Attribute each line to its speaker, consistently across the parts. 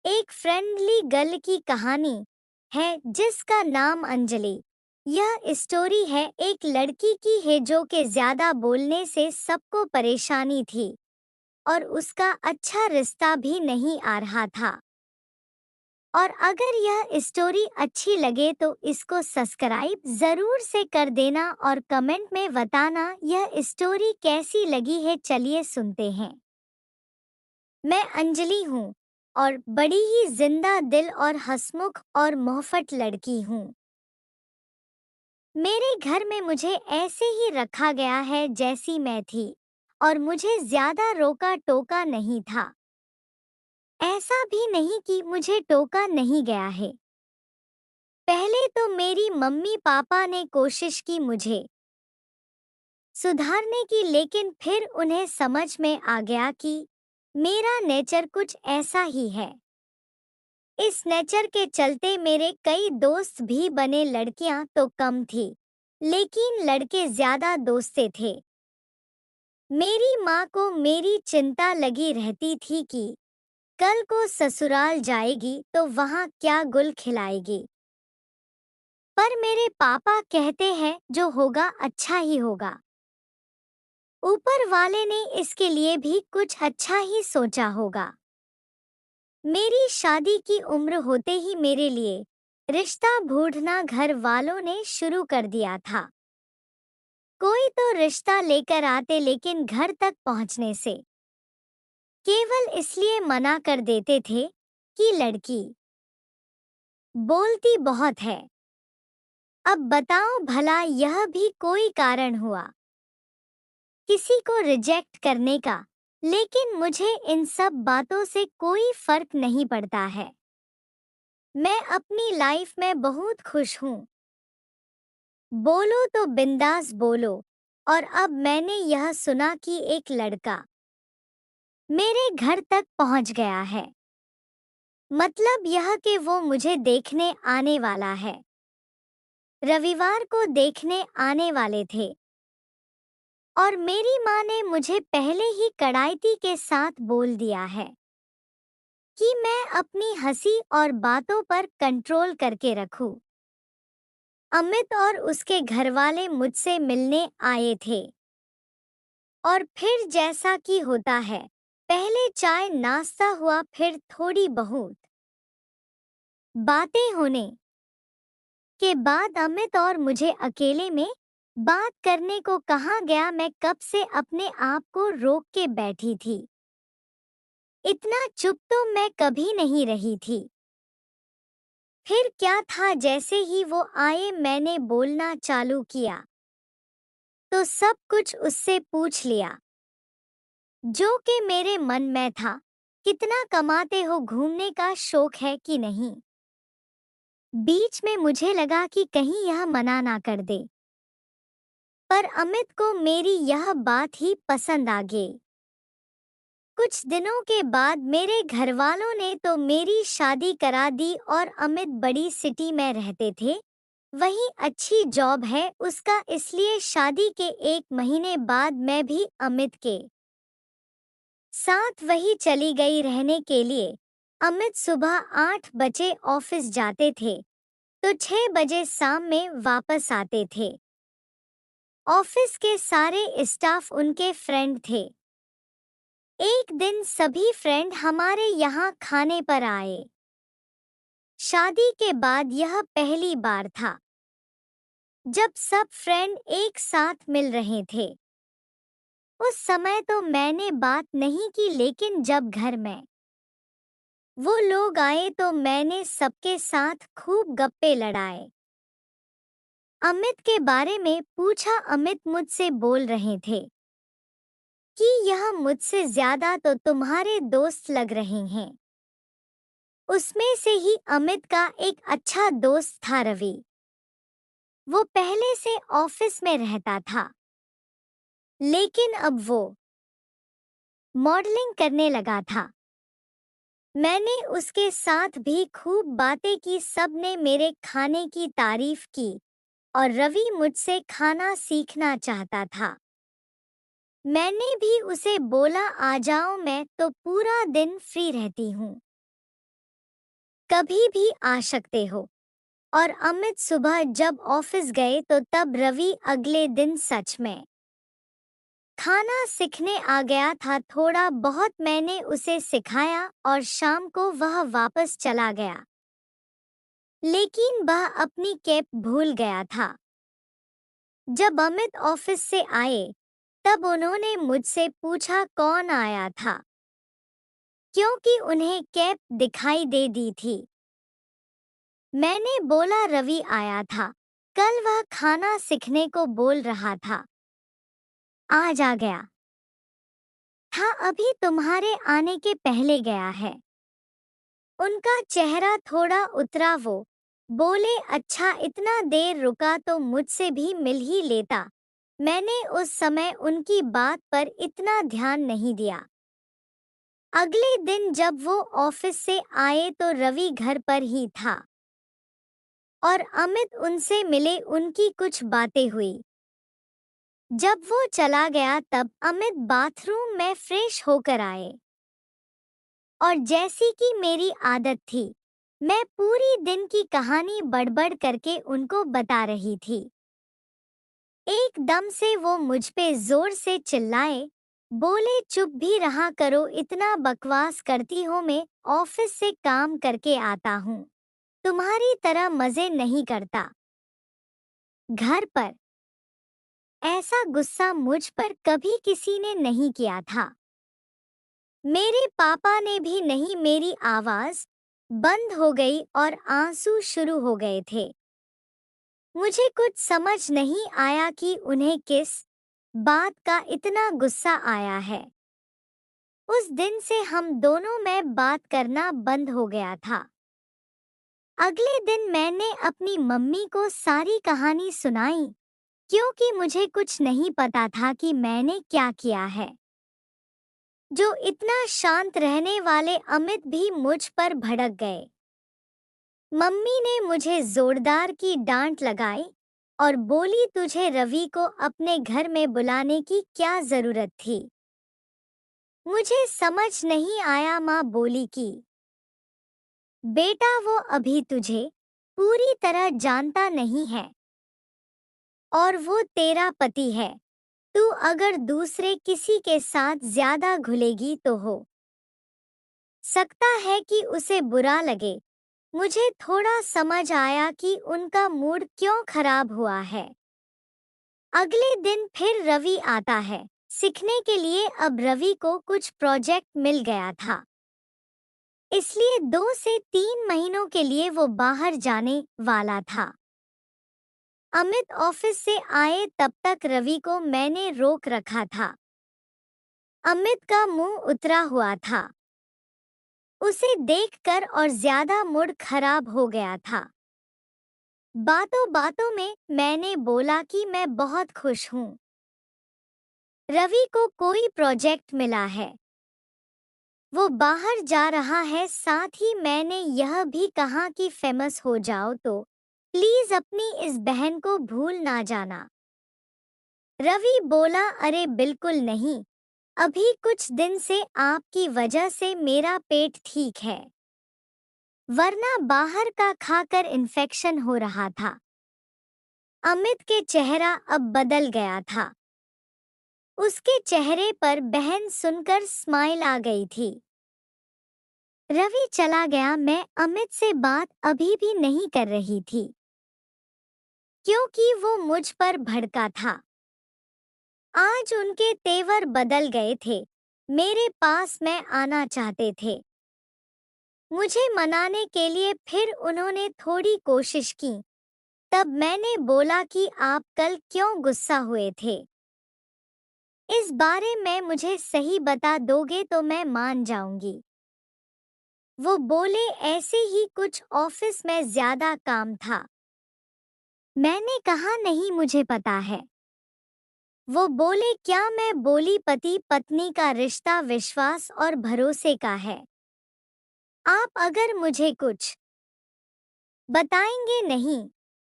Speaker 1: एक friendly girl की कहानी है जिसका नाम अंजलि। यह स्टोरी है एक लड़की की है जो के ज्यादा बोलने से सबको परेशानी थी और उसका अच्छा रिश्ता भी नहीं आ रहा था। और अगर यह स्टोरी अच्छी लगे तो इसको सब्सक्राइब जरूर से कर देना और कमेंट में बताना यह स्टोरी कैसी लगी है। चलिए सुनते हैं। मैं अंजलि हूँ और बड़ी ही जिंदा दिल और हंसमुख और मोहफट लड़की हूँ। मेरे घर में मुझे ऐसे ही रखा गया है जैसी मैं थी और मुझे ज्यादा रोका टोका नहीं था। ऐसा भी नहीं कि मुझे टोका नहीं गया है। पहले तो मेरी मम्मी पापा ने कोशिश की मुझे सुधारने की, लेकिन फिर उन्हें समझ में आ गया कि मेरा नेचर कुछ ऐसा ही है। इस नेचर के चलते मेरे कई दोस्त भी बने। लड़कियां तो कम थी लेकिन लड़के ज्यादा दोस्तें थे। मेरी माँ को मेरी चिंता लगी रहती थी कि कल को ससुराल जाएगी तो वहाँ क्या गुल खिलाएगी। पर मेरे पापा कहते हैं जो होगा अच्छा ही होगा। ऊपर वाले ने इसके लिए भी कुछ अच्छा ही सोचा होगा। मेरी शादी की उम्र होते ही मेरे लिए रिश्ता ढूंढना घर वालों ने शुरू कर दिया था। कोई तो रिश्ता लेकर आते लेकिन घर तक पहुंचने से केवल इसलिए मना कर देते थे कि लड़की बोलती बहुत है। अब बताओ भला यह भी कोई कारण हुआ किसी को रिजेक्ट करने का। लेकिन मुझे इन सब बातों से कोई फर्क नहीं पड़ता है। मैं अपनी लाइफ में बहुत खुश हूँ। बोलो तो बिंदास बोलो। और अब मैंने यह सुना कि एक लड़का मेरे घर तक पहुंच गया है। मतलब यह कि वो मुझे देखने आने वाला है। रविवार को देखने आने वाले थे और मेरी माँ ने मुझे पहले ही कड़ाइती के साथ बोल दिया है कि मैं अपनी हंसी और बातों पर कंट्रोल करके रखूं। अमित और उसके घरवाले मुझसे मिलने आए थे और फिर जैसा कि होता है, पहले चाय नाश्ता हुआ, फिर थोड़ी बहुत बातें होने के बाद अमित और मुझे अकेले में बात करने को कहा गया। मैं कब से अपने आप को रोक के बैठी थी। इतना चुप तो मैं कभी नहीं रही थी। फिर क्या था, जैसे ही वो आए मैंने बोलना चालू किया तो सब कुछ उससे पूछ लिया जो कि मेरे मन में था। कितना कमाते हो, घूमने का शौक है कि नहीं। बीच में मुझे लगा कि कहीं यह मना ना कर दे, पर अमित को मेरी यह बात ही पसंद आ गई। कुछ दिनों के बाद मेरे घरवालों ने तो मेरी शादी करा दी और अमित बड़ी सिटी में रहते थे। वही अच्छी जॉब है उसका, इसलिए शादी के 1 महीने बाद मैं भी अमित के साथ वही चली गई रहने के लिए। अमित सुबह 8 बजे ऑफिस जाते थे तो 6 बजे शाम में वापस आते थे। ऑफिस के सारे स्टाफ उनके फ्रेंड थे। एक दिन सभी फ्रेंड हमारे यहाँ खाने पर आए। शादी के बाद यह पहली बार था जब सब फ्रेंड एक साथ मिल रहे थे। उस समय तो मैंने बात नहीं की, लेकिन जब घर में वो लोग आए तो मैंने सबके साथ खूब गप्पे लड़ाए। अमित के बारे में पूछा। अमित मुझसे बोल रहे थे कि यह मुझसे ज्यादा तो तुम्हारे दोस्त लग रहे हैं। उसमें से ही अमित का एक अच्छा दोस्त था रवि। वो पहले से ऑफिस में रहता था लेकिन अब वो मॉडलिंग करने लगा था। मैंने उसके साथ भी खूब बातें की। सबने मेरे खाने की तारीफ की और रवि मुझसे खाना सीखना चाहता था। मैंने भी उसे बोला आ जाओ, मैं तो पूरा दिन फ्री रहती हूँ। कभी भी आ सकते हो। और अमित सुबह जब ऑफिस गए तो तब रवि अगले दिन सच में खाना सीखने आ गया था। थोड़ा बहुत मैंने उसे सिखाया और शाम को वह वापस चला गया। लेकिन वह अपनी कैप भूल गया था। जब अमित ऑफिस से आए तब उन्होंने मुझसे पूछा कौन आया था, क्योंकि उन्हें कैप दिखाई दे दी थी। मैंने बोला रवि आया था, कल वह खाना सीखने को बोल रहा था। आज आ गया था, अभी तुम्हारे आने के पहले गया है। उनका चेहरा थोड़ा उतरा। वो बोले अच्छा इतना देर रुका तो मुझसे भी मिल ही लेता। मैंने उस समय उनकी बात पर इतना ध्यान नहीं दिया। अगले दिन जब वो ऑफिस से आए तो रवि घर पर ही था और अमित उनसे मिले। उनकी कुछ बातें हुई। जब वो चला गया तब अमित बाथरूम में फ्रेश होकर आए और जैसी कि मेरी आदत थी, मैं पूरी दिन की कहानी बड़बड़ करके उनको बता रही थी। एकदम से वो मुझ पे जोर से चिल्लाए, बोले चुप भी रहा करो, इतना बकवास करती हो। मैं ऑफिस से काम करके आता हूँ, तुम्हारी तरह मजे नहीं करता। घर पर ऐसा गुस्सा मुझ पर कभी किसी ने नहीं किया था। मेरे पापा ने भी नहीं। मेरी आवाज बंद हो गई और आंसू शुरू हो गए थे। मुझे कुछ समझ नहीं आया कि उन्हें किस बात का इतना गुस्सा आया है। उस दिन से हम दोनों में बात करना बंद हो गया था। अगले दिन मैंने अपनी मम्मी को सारी कहानी सुनाई, क्योंकि मुझे कुछ नहीं पता था कि मैंने क्या किया है। जो इतना शांत रहने वाले अमित भी मुझ पर भड़क गए। मम्मी ने मुझे जोरदार की डांट लगाई और बोली तुझे रवि को अपने घर में बुलाने की क्या जरूरत थी। मुझे समझ नहीं आया। माँ बोली कि बेटा वो अभी तुझे पूरी तरह जानता नहीं है और वो तेरा पति है। तू अगर दूसरे किसी के साथ ज्यादा घुलेगी तो हो सकता है कि उसे बुरा लगे। मुझे थोड़ा समझ आया कि उनका मूड क्यों खराब हुआ है। अगले दिन फिर रवि आता है सीखने के लिए। अब रवि को कुछ प्रोजेक्ट मिल गया था, इसलिए 2 से 3 महीनों के लिए वो बाहर जाने वाला था। अमित ऑफिस से आए तब तक रवि को मैंने रोक रखा था। अमित का मुंह उतरा हुआ था। उसे देखकर और ज्यादा मूड खराब हो गया था। बातों बातों में मैंने बोला कि मैं बहुत खुश हूँ, रवि को कोई प्रोजेक्ट मिला है, वो बाहर जा रहा है। साथ ही मैंने यह भी कहा कि फेमस हो जाओ तो प्लीज अपनी इस बहन को भूल ना जाना। रवि बोला अरे बिल्कुल नहीं, अभी कुछ दिन से आपकी वजह से मेरा पेट ठीक है, वरना बाहर का खाकर इन्फेक्शन हो रहा था। अमित के चेहरा अब बदल गया था। उसके चेहरे पर बहन सुनकर स्माइल आ गई थी। रवि चला गया। मैं अमित से बात अभी भी नहीं कर रही थी, क्योंकि वो मुझ पर भड़का था। आज उनके तेवर बदल गए थे। मेरे पास में आना चाहते थे, मुझे मनाने के लिए। फिर उन्होंने थोड़ी कोशिश की। तब मैंने बोला कि आप कल क्यों गुस्सा हुए थे, इस बारे में मुझे सही बता दोगे तो मैं मान जाऊंगी। वो बोले ऐसे ही कुछ ऑफिस में ज्यादा काम था। मैंने कहा नहीं मुझे पता है। वो बोले क्या। मैं बोली पति पत्नी का रिश्ता विश्वास और भरोसे का है। आप अगर मुझे कुछ बताएंगे नहीं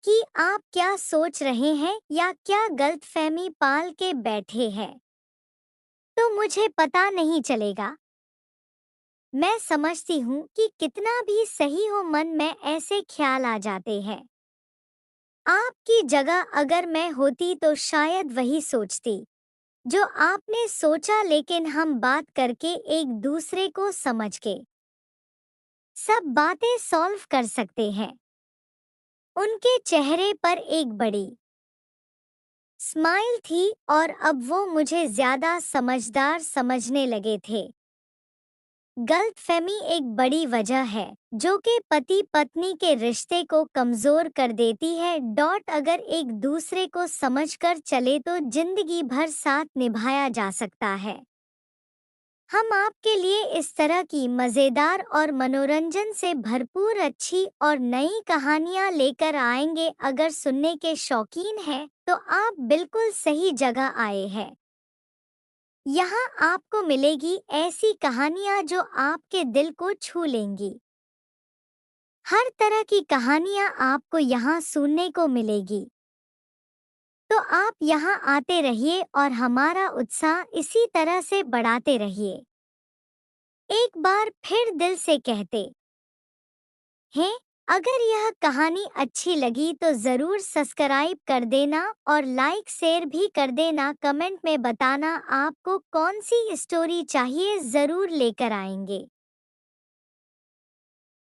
Speaker 1: कि आप क्या सोच रहे हैं या क्या गलतफहमी पाल के बैठे हैं, तो मुझे पता नहीं चलेगा। मैं समझती हूँ कि कितना भी सही हो मन में ऐसे ख्याल आ जाते हैं। आपकी जगह अगर मैं होती तो शायद वही सोचती जो आपने सोचा, लेकिन हम बात करके एक दूसरे को समझ के सब बातें सॉल्व कर सकते हैं। उनके चेहरे पर एक बड़ी स्माइल थी और अब वो मुझे ज्यादा समझदार समझने लगे थे। गलतफहमी एक बड़ी वजह है जो कि पति पत्नी के रिश्ते को कमजोर कर देती है। अगर एक दूसरे को समझकर चले तो जिंदगी भर साथ निभाया जा सकता है। हम आपके लिए इस तरह की मजेदार और मनोरंजन से भरपूर अच्छी और नई कहानियां लेकर आएंगे। अगर सुनने के शौकीन हैं तो आप बिल्कुल सही जगह आए हैं। यहाँ आपको मिलेगी ऐसी कहानियां जो आपके दिल को छू लेंगी। हर तरह की कहानियां आपको यहाँ सुनने को मिलेगी। तो आप यहाँ आते रहिए और हमारा उत्साह इसी तरह से बढ़ाते रहिए। एक बार फिर दिल से कहते हैं, अगर यह कहानी अच्छी लगी तो ज़रूर सब्सक्राइब कर देना और लाइक शेयर भी कर देना। कमेंट में बताना आपको कौन सी स्टोरी चाहिए, ज़रूर लेकर आएंगे।